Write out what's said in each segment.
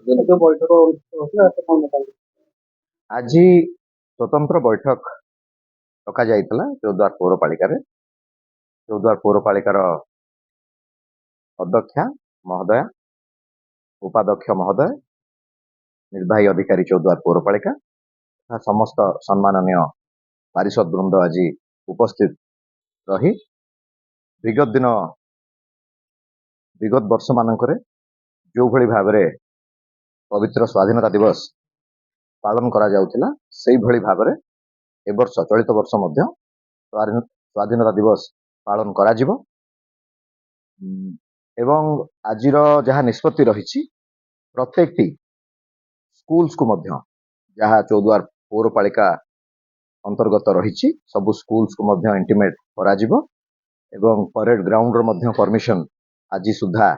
जो बैठक अनुष्ठित होता है कौन बताइए। आज स्वतंत्र बैठक डका जाइतला चौद्वार पौरपालिका चौद्वार पौरपालिकार अध्यक्षा महोदया उपाध्यक्ष महोदय निर्वाही अधिकारी चौद्वार पौरपालिका तथा समस्त सम्माननीय पारिषद वृंद आज उपस्थित रही विगत वर्ष मानक जो भली भाव पवित्र स्वाधीनता दिवस पालन करा जाउथिला सेही भली भाव ए वर्ष चलित वर्ष मध्य स्वाधीनता दिवस पालन करा जिवो। एवं आजिर जहाँ निष्पत्ति रही प्रत्येक स्कूल्स को मध्य जहाँ चौद्वार पौरपालिका अंतर्गत रही सबु स्कूल्स को मध्य इंटीमेट करा जिवो एवं परेड ग्राउंड रो मध्य परमिशन आज सुधा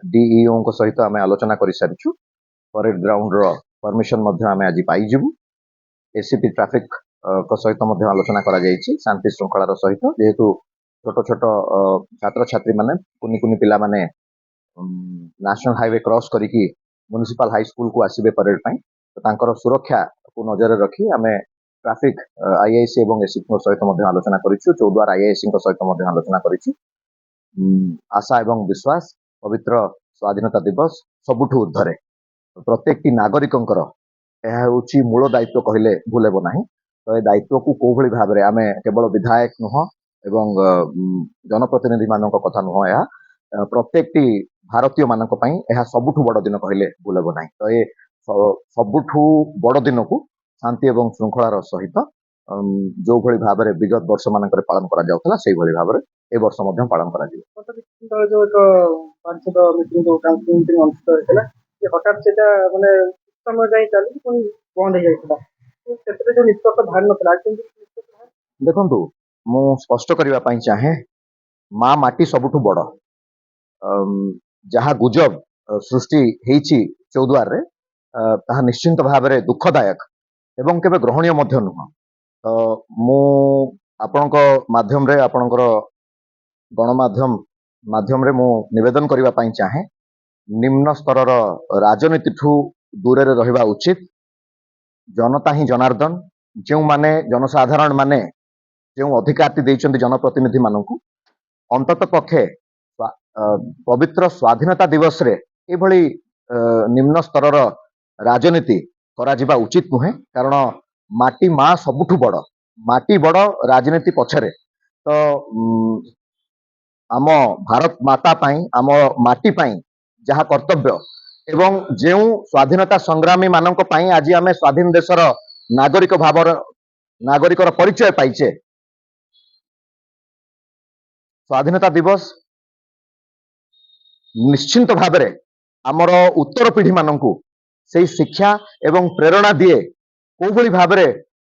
डीईओ को सहित आम आलोचना कर सारी परेड ग्राउंड रो परमिशन मध्य आम आज पाइबू। एसीपी ट्राफिक को सहित मध्य आलोचना करा जायछि शांति श्रृंखलार सहित जेहेतु छोट छोट छात्र छात्री माने कुनी कुनी पिला माने नेशनल हाईवे क्रॉस करिकी म्युनिसिपल हाई स्कूल को आसीबे परेड पई तो तांकर सुरक्षा को नजर रखी आमे ट्राफिक आईआईसी एवं एसीपी सहित मध्य आलोचना करिछु। चौद्वार आईआईसी सहित मध्य आलोचना करिछु। आशा एवं विश्वास पवित्र स्वाधीनता दिवस सबुठु ऊर्ध्वरे प्रत्येक नागरिकंकर यह हूँ मूल दायित्व कहले भूल हेब नहीं। तो ये दायित्व को कौ भली भाव आम केवल विधायक नुह एवं जनप्रतिनिधि मान कथा नुह यह प्रत्येक भारतीय मानक पई यह सबुठु बड़ दिन कहले भूल हेब नहीं। तो ये सबुठु बड़ दिन को शांति एवं श्रृंखलार सहित जो भली भाव विगत वर्ष मानक पालन करा जाउथला सेही भली भाव ए वर्ष मध्य पालन करा जिवो। जो एक पार्षद मीटिंग जो काउंसिल मीटिंग अनुष्ठित होता है हठात से माने समय जाए चली पुणी बंद हो जाता से जो निष्पत्ति बाहर नता देखु मु स्पष्ट करने चाहे माँ माटी सबुठु बड़ जहाँ गुजब सृष्टि होइछि चौद्वार रे ताहा निश्चिंत भाव दुखदायक एवं केबे ग्रहणीय मध्य नुह। तो मु आपणक माध्यम रे आपणकर गणमाध्यम माध्यम रे मु निवेदन करबा पई चाहे निम्न स्तर राजनीति ठू दूर रहिबा उचित। जनता ही जनार्दन जो माने जनसाधारण माने जो अधिकार देइचंती जनप्रतिनिधि मानकू अंतत पक्षे पवित्र स्वाधीनता दिवस रे एभली निम्न स्तर राजनीति करा जिबा उचित नुहे। कारण माटी माँ सबुठु बड़ माटी बड़ राजनीति पछरे। तो आम भारत माता पाई आम माटी पाई जहाँ कर्तव्य एवं जो स्वाधीनता संग्रामी मानक पाई आज आम स्वाधीन देशर नागरिक भावर नागरिकर परिचय पाइचे। स्वाधीनता दिवस निश्चिंत भाव आमर उत्तर पीढ़ी मानकू से शिक्षा एवं प्रेरणा दिए कौ भली भाव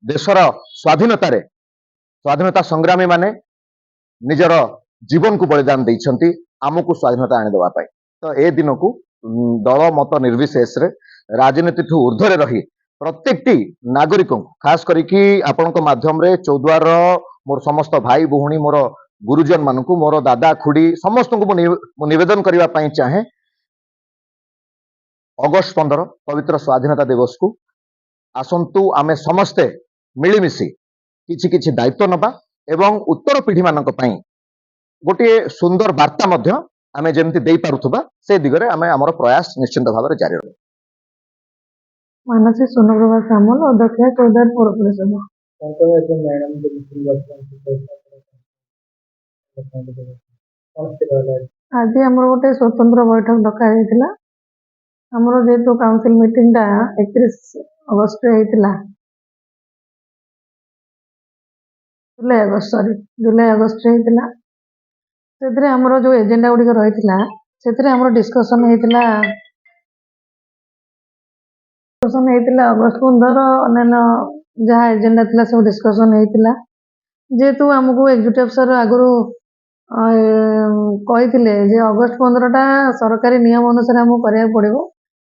देशर स्वाधीनता संग्रामी माने निजर जीवन को बलिदान देइछंती आमको स्वाधीनता आनीदेवा पाई। तो ए दिन को दल मत निर्विशेष राजनीति ठू ऊर्ध्वरे रही प्रत्येक नागरिक खास करिकी आपणक माध्यम रे चौद्वार मोर समस्त भाई भौणी मोर गुरुजन मानकू मोर दादा खुड़ी समस्त को निवेदन करबा पई चाहे अगस्त 15 पवित्र स्वाधीनता दिवस को आसंतु आमे समस्ते मिलिमिशि किछि किछि दायित्व नबा एवं उत्तर पीढ़ी मानक पई गोटे सुंदर वार्ता मध्य आमे जेमति देई पारुथबा से दिगरे आमे हमर प्रयास निश्चिंत भाव जारी रहे। मानसी सोनप्रभा सामल अध्यक्ष चौद्वार पौर परिषद। आज आमर गोटे स्वतंत्र बैठक डका जाइतिला। आमर जेतु काउंसिल मीटिंग टा 31 अगस्त रे हेतिला जुलाई अगस्त रे हेतिला। सेतरे आमर जो एजेंडा गुडी रहितिला सेतरे आमर डिस्कशन हेतिला अगस्त 15 अन्य जहाँ एजेंडा थिला सब डिस्कशन हेतिला। जेतु हमको एग्जीक्यूटिव सर आगु कही अगस्त 15 टा सरकारी नियम अनुसार हमको करिया पड़िबो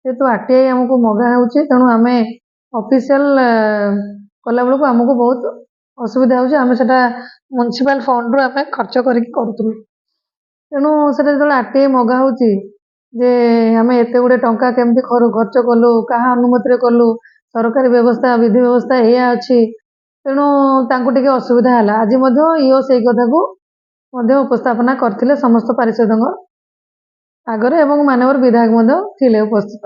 जेतु आरटीआई हमको मगा होउची तेणु आमे ऑफिशियल कला बेलू हमको बहुत असुविधा होउची। आमे सेटा म्युनिसिपल फंड रो आमे खर्च करिक करूतु तेणु सेटा जो आरटीआई मगा होउची ଯେ ଆମେ ଏତେ ଗୁଡ଼େ ଟଙ୍କା କେମିତି ଖର୍ଚ୍ଚ କଲୁ, କାହା ଅନୁମତିରେ କଲୁ, ସରକାରୀ ବ୍ୟବସ୍ଥା ବିଧି ବ୍ୟବସ୍ଥା ଏଇଆ ଅଛି। ତେଣୁ ତାଙ୍କୁ ଟିକେ ଅସୁବିଧା ହେଲା। ଆଜି ମଧ୍ୟ ଇଓ ସେଇ କଥାକୁ ମଧ୍ୟ ଉପସ୍ଥାପନା କରିଥିଲେ ସମସ୍ତ ପାରିଷଦଙ୍କ ଆଗରେ ଏବଂ ମାନ୍ୟବର ବିଧାୟକ ମଧ୍ୟ ଥିଲେ ଉପସ୍ଥିତ।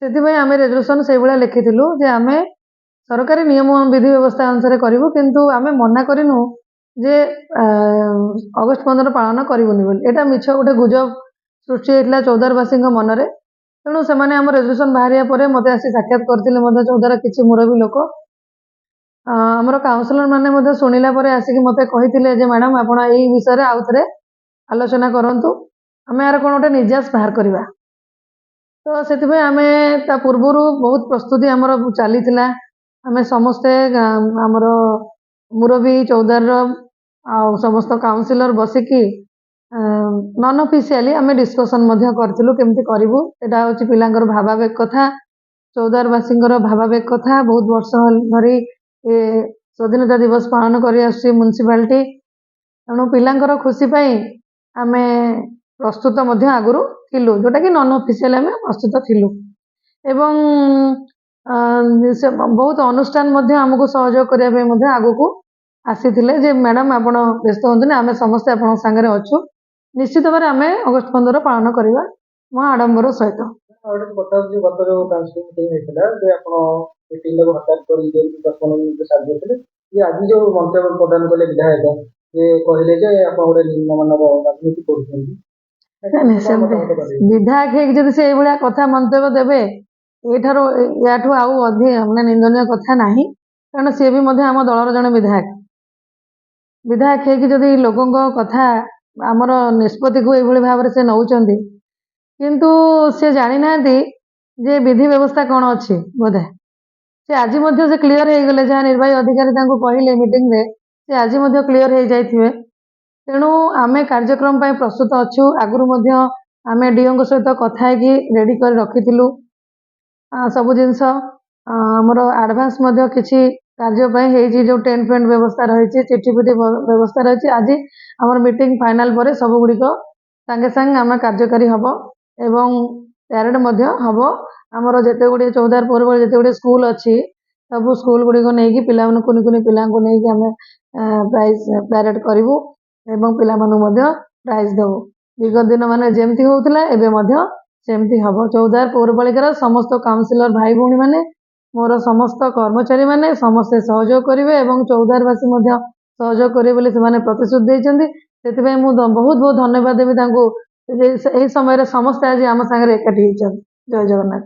ସେଥିପାଇଁ ଆମେ ରେଜଲ୍ୟୁସନ୍ ସେଇଭଳିଆ ଲେଖିଥିଲୁ ଯେ ଆମେ ସରକାରୀ ନିୟମ ବିଧି ବ୍ୟବସ୍ଥା ଅନୁସାରେ କରିବୁ, କିନ୍ତୁ ଆମେ ମନା କରିନୁ ଯେ ଅଗଷ୍ଟ 15 ପାଳନ କରିବୁନି ବୋଲି। ଏଇଟା ମିଛ ଗୋଟେ ଗୁଜବ ସୃଷ୍ଟି ହେଇଥିଲା ଚୌଦ୍ୱାରବାସୀଙ୍କ ମନରେ। ତେଣୁ ସେମାନେ ଆମ ରେଜଲ୍ୟୁସନ୍ ବାହାରିବା ପରେ ମୋତେ ଆସି ସାକ୍ଷାତ କରିଥିଲେ ମଧ୍ୟ ଚୌଦ୍ୱାର କିଛି ମୁରବୀ ଲୋକ। ଆମର କାଉନସିଲର ମାନେ ମଧ୍ୟ ଶୁଣିଲା ପରେ ଆସିକି ମୋତେ କହିଥିଲେ ଯେ ମ୍ୟାଡ଼ାମ୍ ଆପଣ ଏଇ ବିଷୟରେ ଆଉ ଥରେ ଆଲୋଚନା କରନ୍ତୁ, ଆମେ ଆର କ'ଣ ଗୋଟେ ନିଜାସ ବାହାର କରିବା। ତ ସେଥିପାଇଁ ଆମେ ତା ପୂର୍ବରୁ ବହୁତ ପ୍ରସ୍ତୁତି ଆମର ଚାଲିଥିଲା। ଆମେ ସମସ୍ତେ ଆମର ମୁରବୀ ଚୌଦ୍ୱାରର ଆଉ ସମସ୍ତ କାଉନସିଲର ବସିକି ନନ୍ ଅଫିସିଆଲି ଆମେ ଡିସ୍କସନ୍ ମଧ୍ୟ କରିଥିଲୁ କେମିତି କରିବୁ। ଏଇଟା ହେଉଛି ପିଲାଙ୍କର ଭାବାବେଗ କଥା, ଚୌଦ୍ୱାରବାସୀଙ୍କର ଭାବାବେଗ କଥା। ବହୁତ ବର୍ଷ ଧରି ଏ ସ୍ୱାଧୀନତା ଦିବସ ପାଳନ କରି ଆସୁଛି ମ୍ୟୁନିସିପାଲିଟି। ତେଣୁ ପିଲାଙ୍କର ଖୁସି ପାଇଁ ଆମେ ପ୍ରସ୍ତୁତ ମଧ୍ୟ ଆଗରୁ ଥିଲୁ, ଯେଉଁଟାକି ନନ୍ ଅଫିସିଆଲି ଆମେ ପ୍ରସ୍ତୁତ ଥିଲୁ। ଏବଂ ସେ ବହୁତ ଅନୁଷ୍ଠାନ ମଧ୍ୟ ଆମକୁ ସହଯୋଗ କରିବା ପାଇଁ ମଧ୍ୟ ଆଗକୁ ଆସିଥିଲେ ଯେ ମ୍ୟାଡ଼ାମ୍ ଆପଣ ବ୍ୟସ୍ତ ହୁଅନ୍ତୁନି, ଆମେ ସମସ୍ତେ ଆପଣଙ୍କ ସାଙ୍ଗରେ ଅଛୁ। ନିଶ୍ଚିତ ଭାବରେ ଆମେ ଅଗଷ୍ଟ 15 ପାଳନ କରିବା ମହା ଆଡ଼ମ୍ବର ସହିତ। ଆଉ ଗୋଟେ କଥା ହେଉଛି ଗତ ଯୋଉ କାଉନସିଲ୍ ମିଟିଂ ହେଇଥିଲା ଯେ ଆପଣ ମିଟିଂଟାକୁ ହଠାତ୍ କରି 10-15 ମିନିଟ୍ ସାରି ଦେଇଥିଲେ, ଯେ ଆଜି ଯୋଉ ମନ୍ତବ୍ୟ ପ୍ରଦାନ କଲେ ବିଧାୟକ ଯେ କହିଲେ ଯେ ଆପଣ ଗୋଟେ ନିମ୍ନମାନର ରାଜନୀତି କରୁଛନ୍ତି। ସେମିତି ବିଧାୟକ ହେଇକି ଯଦି ସେ ଏଇଭଳିଆ କଥା ମନ୍ତବ୍ୟ ଦେବେ, ୟାଠୁ ଆଉ ଅଧିକ ମାନେ ନିନ୍ଦନୀୟ କଥା ନାହିଁ। କାରଣ ସିଏ ବି ମଧ୍ୟ ଆମ ଦଳର ଜଣେ ବିଧାୟକ ହେଇକି ଯଦି ଲୋକଙ୍କ କଥା ଆମର ନିଷ୍ପତ୍ତିକୁ ଏଇଭଳି ଭାବରେ ସେ ନେଉଛନ୍ତି, କିନ୍ତୁ ସେ ଜାଣିନାହାନ୍ତି ଯେ ବିଧି ବ୍ୟବସ୍ଥା କ'ଣ ଅଛି। ବୋଧେ ସେ ଆଜି ମଧ୍ୟ ସେ କ୍ଲିଅର ହେଇଗଲେ, ଯାହା ନିର୍ବାହୀ ଅଧିକାରୀ ତାଙ୍କୁ କହିଲେ ମିଟିଂରେ, ସେ ଆଜି ମଧ୍ୟ କ୍ଲିଅର ହେଇଯାଇଥିବେ। ତେଣୁ ଆମେ କାର୍ଯ୍ୟକ୍ରମ ପାଇଁ ପ୍ରସ୍ତୁତ ଅଛୁ। ଆଗରୁ ମଧ୍ୟ ଆମେ ଡିଓଙ୍କ ସହିତ କଥା ହେଇକି ରେଡ଼ି କରି ରଖିଥିଲୁ ସବୁ ଜିନିଷ। ଆମର ଆଡ଼ଭାନ୍ସ ମଧ୍ୟ କିଛି କାର୍ଯ୍ୟ ପାଇଁ ହେଇଛି, ଯେଉଁ ଟେଣ୍ଟ ଫେଣ୍ଟ ବ୍ୟବସ୍ଥା ରହିଛି, ଚିଠି ଫିଠି ବ୍ୟବସ୍ଥା ରହିଛି। ଆଜି ଆମର ମିଟିଂ ଫାଇନାଲ ପରେ ସବୁଗୁଡ଼ିକ ସାଙ୍ଗେ ସାଙ୍ଗେ ଆମେ କାର୍ଯ୍ୟକାରୀ ହେବ ଏବଂ ପ୍ୟାରେଡ଼ ମଧ୍ୟ ହେବ। ଆମର ଯେତେ ଗୁଡ଼ିଏ ଚୌଦ୍ୱାର ପୌରପାଳିକା ଯେତେ ଗୁଡ଼ିଏ ସ୍କୁଲ ଅଛି, ସବୁ ସ୍କୁଲ ଗୁଡ଼ିକ ନେଇକି ପିଲାମାନଙ୍କୁ କୁନି ପିଲାଙ୍କୁ ନେଇକି ଆମେ ପ୍ରାଇଜ୍ ପ୍ୟାରେଡ଼ କରିବୁ ଏବଂ ପିଲାମାନଙ୍କୁ ମଧ୍ୟ ପ୍ରାଇଜ୍ ଦେବୁ। ବିଗତ ଦିନ ମାନେ ଯେମିତି ହେଉଥିଲା ଏବେ ମଧ୍ୟ ସେମିତି ହେବ। ଚୌଦ୍ୱାର ପୌରପାଳିକାର ସମସ୍ତ କାଉନସିଲର ଭାଇ ଭଉଣୀମାନେ, ମୋର ସମସ୍ତ କର୍ମଚାରୀମାନେ ସମସ୍ତେ ସହଯୋଗ କରିବେ ଏବଂ ଚୌଦ୍ୱାରବାସୀ ମଧ୍ୟ ସହଯୋଗ କରିବେ ବୋଲି ସେମାନେ ପ୍ରତିଶ୍ରୁତି ଦେଇଛନ୍ତି। ସେଥିପାଇଁ ମୁଁ ବହୁତ ବହୁତ ଧନ୍ୟବାଦ ଦେବି ତାଙ୍କୁ। ଏହି ସମୟରେ ସମସ୍ତେ ଆଜି ଆମ ସାଙ୍ଗରେ ଏକାଠି ହେଇଛନ୍ତି। ଜୟ ଜଗନ୍ନାଥ।